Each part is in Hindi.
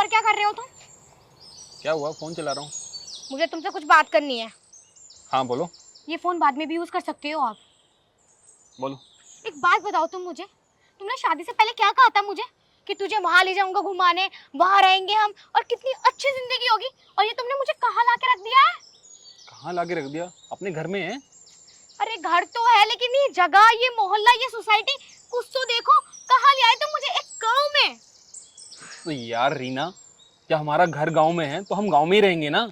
ऊपर क्या कर रहे हो तुम? क्या हुआ? फोन चला रहा हूँ। मुझे तुमसे कुछ बात करनी है। हाँ बोलो। ये फोन बाद में भी यूज कर सकते हो आप। बोलो। एक बात बताओ तुम मुझे, तुमने शादी से पहले क्या कहा था मुझे कि तुझे वहां ले जाऊंगा घुमाने, वहां रहेंगे हम और कितनी अच्छी जिंदगी होगी, और ये तुमने मुझे कहाँ ला के रख दिया है? कहाँ लाके रख दिया? अपने घर में है। अरे घर तो है, लेकिन ये जगह, ये मोहल्ला, ये सोसाइटी, कुछ तो देखो। कहाँ ले आए तुम मुझे एक गाँव में? तो यार रीना, क्या हमारा घर गांव में है तो हम गांव में ही रहेंगे ना।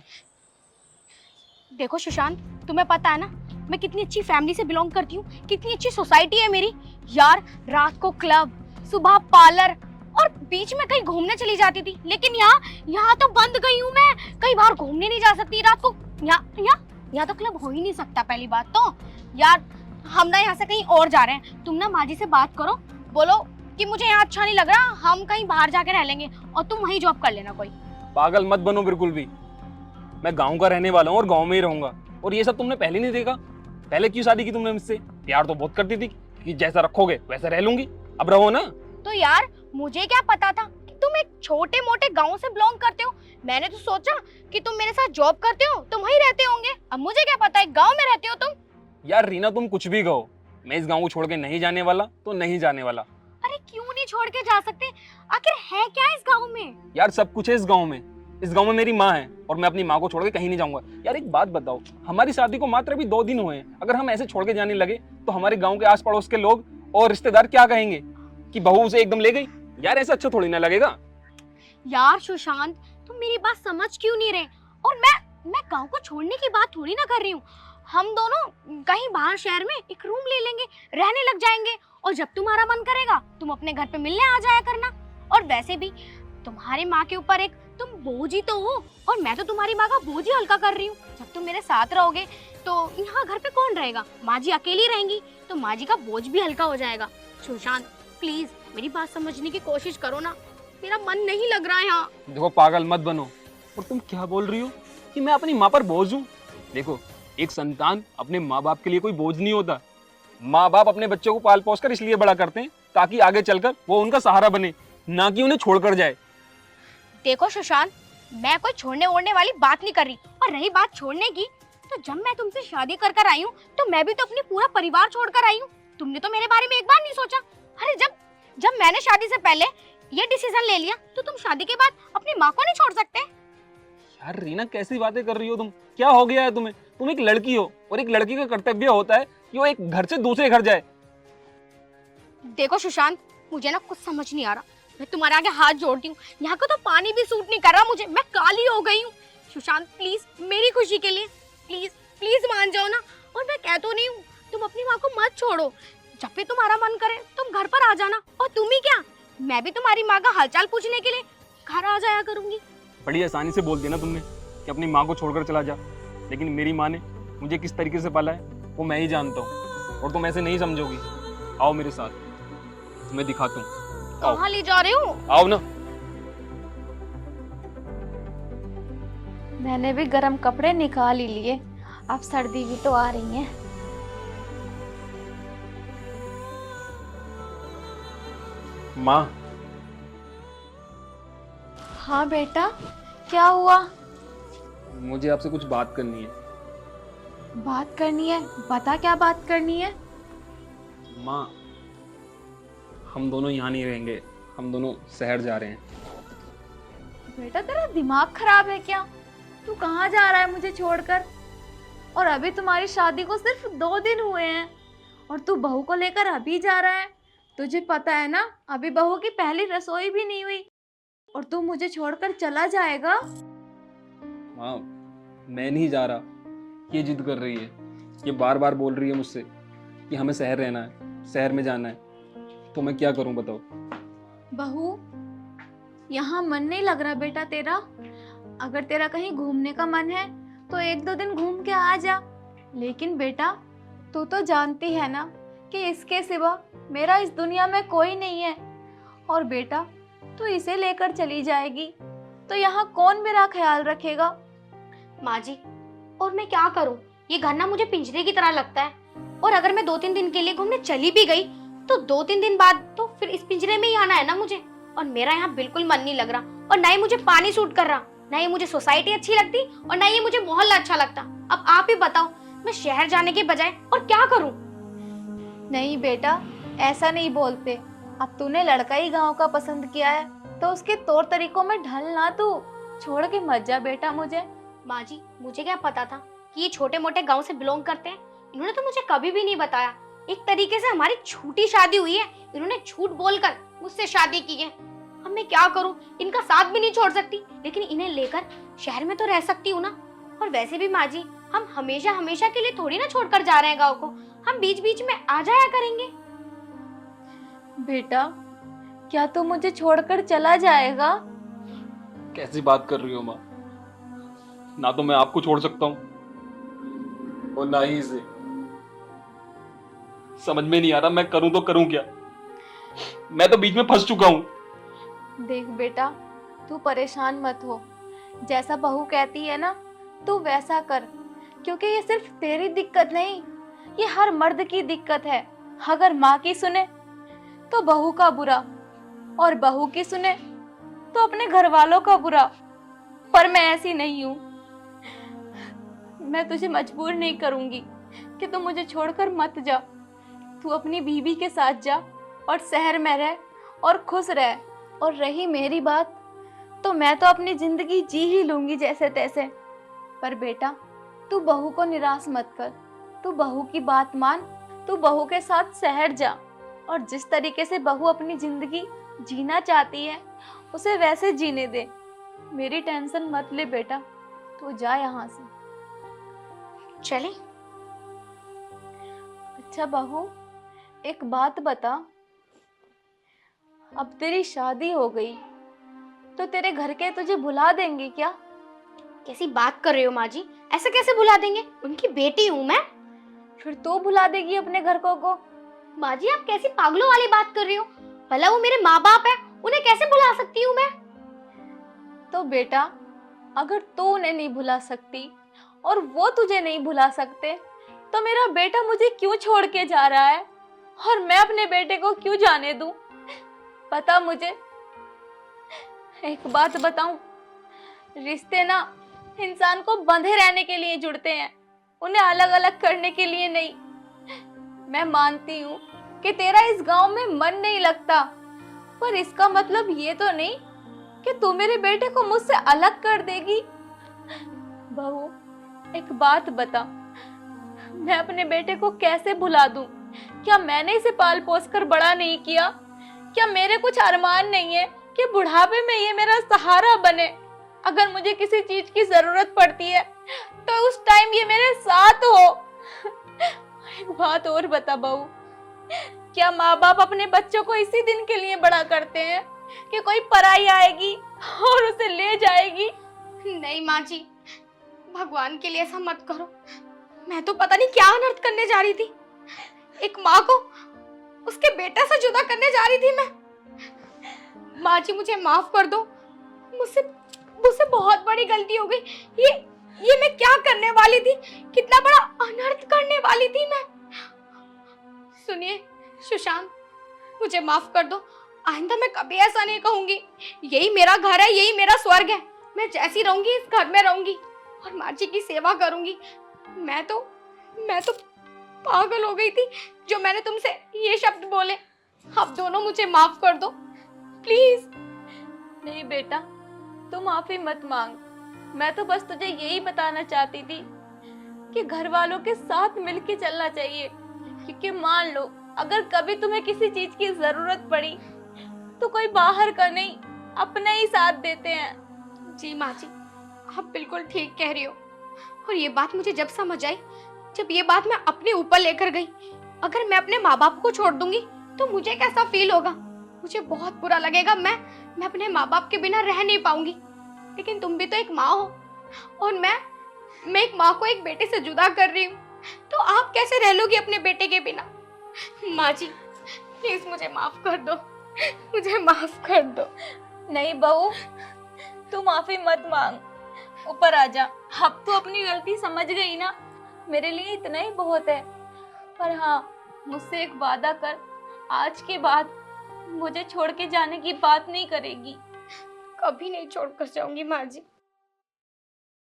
देखो सुशांत, तुम्हें पता है ना मैं कितनी अच्छी फैमिली से बिलोंग करती हूँ, कितनी अच्छी सोसाइटी है मेरी। यार रात को क्लब, सुबह पार्लर और बीच में कहीं घूमने चली जाती थी, लेकिन यहाँ यहाँ तो बंद गई हूँ मैं, कहीं बाहर घूमने नहीं जा सकती रात को। यहाँ यहाँ यहाँ तो क्लब हो ही नहीं सकता पहली बात तो। यार हम ना यहाँ से कहीं और जा रहे हैं, तुम ना माँ जी से बात करो, बोलो कि मुझे यहाँ अच्छा नहीं लग रहा, हम कहीं बाहर जाके रह लेंगे और तुम वहीं जॉब कर लेना कोई। पागल मत बनो बिल्कुल भी। मैं गांव का रहने वाला हूँ और गांव में ही रहूंगा। और ये सब तुमने पहले नहीं देखा? पहले क्यों शादी की तुमने मुझसे? प्यार तो बहुत करती थी कि जैसा रखोगे वैसा रह लूंगी। अब रहो ना। तो यार मुझे क्या पता था कि तुम एक छोटे मोटे गांव से बिलोंग करते हो। मैंने तो सोचा कि तुम मेरे साथ जॉब करते हो तो वहीं रहते होंगे, अब मुझे क्या पता एक गांव में रहते हो तुम। यार रीना, तुम कुछ भी कहो, मैं इस गांव को छोड़ के नहीं जाने वाला तो नहीं जाने वाला। अरे क्यों नहीं छोड़ के जा सकते? आखिर है क्या इस गांव में? यार सब कुछ है इस गांव में। इस गांव में मेरी माँ है और मैं अपनी माँ को छोड़ के कहीं नहीं जाऊंगा। यार एक बात बताओ, हमारी शादी को मात्र अभी 2 दिन हुए हैं, अगर हम ऐसे छोड़ के जाने लगे तो हमारे गांव के आस पड़ोस के लोग और रिश्तेदार क्या कहेंगे कि बहू उसे एकदम ले गई। यार ऐसा अच्छा थोड़ी ना लगेगा। यार सुशांत, तुम मेरी बात समझ क्यों नहीं रहे? और मैं गांव को छोड़ने की बात थोड़ी ना कर रही हूँ। हम दोनों कहीं बाहर शहर में एक रूम ले लेंगे, रहने लग जाएंगे, और जब तुम्हारा मन करेगा तुम अपने घर पे मिलने आ जाया करना। और वैसे भी तुम्हारी माँ के ऊपर एक तुम बोझ ही तो हो, और मैं तो तुम्हारी माँ का बोझ ही हल्का कर रही हूँ। जब तुम मेरे साथ रहोगे तो यहाँ घर पे कौन रहेगा? माँ जी अकेली रहेंगी तो माँ जी का बोझ भी हल्का हो जाएगा। सुशांत प्लीज मेरी बात समझने की कोशिश करो ना, मेरा मन नहीं लग रहा है यहाँ। देखो पागल मत बनो। और तुम क्या बोल रही हो कि मैं अपनी माँ पर बोझ हूँ? देखो, एक संतान अपने माँ बाप के लिए कोई बोझ नहीं होता। माँ बाप अपने बच्चों को पाल पोस कर इसलिए बड़ा करते हैं ताकि आगे चलकर वो उनका सहारा बने, ना कि उन्हें छोड़कर जाए। देखो सुशांत, मैं कोई छोड़ने ओढ़ने वाली बात नहीं कर रही, और रही बात छोड़ने की, तो जब मैं तुमसे शादी कर आई हूँ तो मैं भी तो अपनी पूरा परिवार छोड़कर आई हूँ। तुमने तो मेरे बारे में एक बार नहीं सोचा। अरे जब जब मैंने शादी से पहले ये डिसीजन ले लिया तो तुम शादी के बाद अपनी माँ को नहीं छोड़ सकते? यार रीना, कैसी बातें कर रही हो तुम? क्या हो गया है तुम्हें? तुम एक लड़की हो और एक लड़की का कर्तव्य होता है कि वो एक घर से दूसरे घर जाए। देखो सुशांत, मुझे ना कुछ समझ नहीं आ रहा, मैं तुम्हारे आगे हाथ जोड़ती हूँ, यहाँ का तो पानी भी सूट नहीं कर रहा मुझे, मैं काली हो गई हूँ। सुशांत प्लीज मेरी खुशी के लिए प्लीज प्लीज मान जाओ ना। और मैं कह तो नहीं हूँ, तुम अपनी माँ को मत छोड़ो, जब भी तुम्हारा मन करे तुम घर पर आ जाना, और तुम ही क्या, मैं भी तुम्हारी माँ का हालचाल पूछने के लिए घर आ जाया करूंगी। बड़ी आसानी से बोल दिया ना तुमने कि अपनी माँ को छोड़कर चला जा, लेकिन मेरी माँ ने मुझे किस तरीके से पाला है वो मैं ही जानता हूँ, और तुम ऐसे नहीं समझोगी। आओ मेरे साथ, तुम्हें दिखाता हूँ। कहाँ ले जा रहे हो? आओ ना। मैंने भी गर्म कपड़े निकाल ही लिए, अब सर्दी भी तो आ रही है। माँ। हाँ बेटा, क्या हुआ? मुझे आपसे कुछ बात करनी है। बात करनी है? बता क्या बात करनी है। माँ, हम दोनों यहाँ नहीं रहेंगे, हम दोनों शहर जा रहे हैं। बेटा तेरा दिमाग खराब है क्या? तू कहाँ जा रहा है मुझे छोड़कर? और अभी तुम्हारी शादी को सिर्फ 2 दिन हुए हैं और तू बहू को लेकर अभी जा रहा है। तुझे पता है ना, अभी बहू की पहली रसोई भी नहीं हुई और तू मुझे छोड़कर चला जाएगा। माँ, मैं नहीं जा रहा, ये जिद कर रही है, ये बार बार बोल रही है मुझसे कि हमें शहर रहना है, शहर में जाना है, तो मैं क्या करूं बताओ। बहू, यहाँ मन नहीं लग रहा बेटा तेरा? अगर तेरा कहीं घूमने का मन है तो 1-2 दिन घूम के आ जा, लेकिन बेटा तू तो जानती है ना कि इसके सिवा मेरा इस दुनिया में कोई नहीं है। और बेटा तू इसे लेकर चली जाएगी तो यहाँ कौन मेरा ख्याल रखेगा? माँ जी, और मैं क्या करूं, ये घर ना मुझे पिंजरे की तरह लगता है, और अगर मैं 2-3 दिन के लिए घूमने चली भी गई तो 2-3 दिन बाद तो फिर इस पिंजरे में ही आना है ना मुझे, और मेरा यहाँ बिल्कुल मन नहीं लग रहा। और ना ही मुझे पानी सूट कर रहा, ना ही मुझे सोसाइटी अच्छी लगती और ना ही मुझे मोहल्ला अच्छा लगता। अब आप ही बताओ, मैं शहर जाने के बजाय और क्या करूं? नहीं बेटा, ऐसा नहीं बोलते। अब तूने लड़का ही गांव का पसंद किया है तो उसके तौर तरीकों में ढल ना, तू छोड़ के मत जा बेटा मुझे। माँ जी, मुझे क्या पता था कि ये छोटे मोटे गांव से बिलोंग करते हैं। इन्होंने तो मुझे कभी भी नहीं बताया। एक तरीके से हमारी झूठी शादी हुई है, इन्होंने झूठ बोलकर मुझसे शादी की है। अब मैं क्या करूं, इनका साथ भी नहीं छोड़ सकती, लेकिन इन्हें लेकर शहर में तो रह सकती हूँ ना। और वैसे भी माँ जी, हम हमेशा हमेशा के लिए थोड़ी ना छोड़कर जा रहे हैं गाँव को, हम बीच बीच में आ जाया करेंगे। बेटा, क्या तू मुझे छोड़कर चला जाएगा? कैसी बात कर रही हो माँ? ना तो मैं आपको छोड़ सकता हूँ और ना ही इसे। समझ में नहीं आ रहा मैं करूं तो करूं क्या। मैं तो बीच में फंस चुका हूं। देख बेटा, तू परेशान मत हो। जैसा बहू कहती है ना, तू वैसा कर, क्योंकि ये सिर्फ तेरी दिक्कत नहीं, ये हर मर्द की दिक्कत है। अगर माँ की सुने तो बहू का बुरा, और बहू की सुने तो अपने घर वालों का बुरा। पर मैं ऐसी नहीं हूँ। मैं तुझे मजबूर नहीं करूंगी कि तू मुझे छोड़कर मत जा। तू अपनी बीवी के साथ जा और शहर में रह और खुश रह। और रही मेरी बात, तो मैं तो अपनी जिंदगी जी ही लूंगी जैसे तैसे। पर बेटा, तू बहू को निराश मत कर। तू बहू की बात मान, तू बहू के साथ शहर जा और जिस तरीके से बहू अपनी जिंदगी जीना चाहती है उसे वैसे जीने दे। मेरी टेंशन मत ले बेटा, तू जा यहाँ से। चले? अच्छा बहू, एक बात बता, अब तेरी शादी हो गई तो तेरे घर के तुझे भुला देंगे क्या? कैसी बात कर रहे हो माँ जी, ऐसे कैसे भुला देंगे? उनकी बेटी हूँ मैं। फिर तू भुला देगी अपने घर को? माँ जी, आप कैसी पागलों वाली बात कर रही हो? भला वो मेरे माँ बाप है, उन्हें कैसे भुला सकती हूँ मैं? तो बेटा, अगर तू उन्हें नहीं भुला सकती और वो तुझे नहीं भुला सकते, तो मेरा बेटा मुझे क्यों छोड़ के जा रहा है और मैं अपने बेटे को क्यों जाने दूं? पता मुझे। एक बात बताऊं, रिश्ते ना इंसान को बंधे रहने के लिए जुड़ते हैं, उन्हें अलग अलग करने के लिए नहीं। मैं मानती हूँ कि तेरा इस गांव में मन नहीं लगता, पर इसका मतलब ये तो नहीं कि तू मेरे बेटे को मुझसे अलग कर देगी। बहू, एक बात बता, मैं अपने बेटे को कैसे भुला दूं? क्या मैंने इसे पाल पोस कर बड़ा नहीं किया? क्या मेरे कुछ अरमान नहीं है कि बुढ़ापे में ये मेरा सहारा बने? अगर मुझे किसी चीज की जरूरत पड़ती है तो उस टाइम ये मेरे साथ हो। एक बात और बता बहू, क्या माँ बाप अपने बच्चों को इसी दिन के लिए बड़ा करते हैं कि कोई पराई आएगी और उसे ले जाएगी? नहीं माँ जी, भगवान के लिए ऐसा मत करो। मैं तो पता नहीं क्या अनर्थ करने जा रही थी। एक माँ को उसके बेटे से जुदा करने जा रही थी मैं। माँ जी, मुझे माफ कर दो, मुझसे मुझसे बहुत बड़ी गलती हो गई। ये मैं क्या करने वाली थी? कितना बड़ा अनर्थ करने वाली थी मैं। सुनिए सुशांत, मुझे माफ कर दो। आइंदा मैं कभी ऐसा नहीं कहूंगी। यही मेरा घर है, यही मेरा स्वर्ग है। मैं जैसी रहूंगी इस घर में रहूंगी और माँ जी की सेवा करूंगी। मैं तो पागल हो गई थी जो मैंने तुमसे ये शब्द बोले। आप दोनों मुझे माफ कर दो प्लीज। नहीं बेटा, तू माफी मत मांग। मैं तो बस तुझे यही बताना चाहती थी कि घर वालों के साथ मिलके चलना चाहिए, क्योंकि मान लो अगर कभी तुम्हें किसी चीज की जरूरत पड़ी तो कोई बाहर का नहीं, अपना ही साथ देते हैं। जी माँ जी, आप बिल्कुल ठीक कह रही हो। और ये बात मुझे जब समझ आई, जब ये बात मैं अपने ऊपर लेकर गई, अगर मैं अपने माँ बाप को छोड़ दूंगी तो मुझे कैसा फील होगा? मुझे बहुत बुरा लगेगा। मैं अपने माँ बाप के बिना रह नहीं पाऊंगी। लेकिन तुम भी तो एक माँ हो और मैं एक माँ को एक बेटे से जुदा कर रही हूँ, तो आप कैसे रह लोगी अपने बेटे के बिना? माँ जी प्लीज मुझे माफ कर दो, मुझे माफ कर दो। नहीं बहू, तू माफी मत मांग, ऊपर आ जा। अब तू अपनी गलती समझ गई ना, मेरे लिए इतना ही बहुत है। पर हाँ, मुझसे एक वादा कर, आज के बाद मुझे छोड़ के जाने की बात नहीं करेगी। कभी नहीं छोड़कर जाऊंगी माँ जी।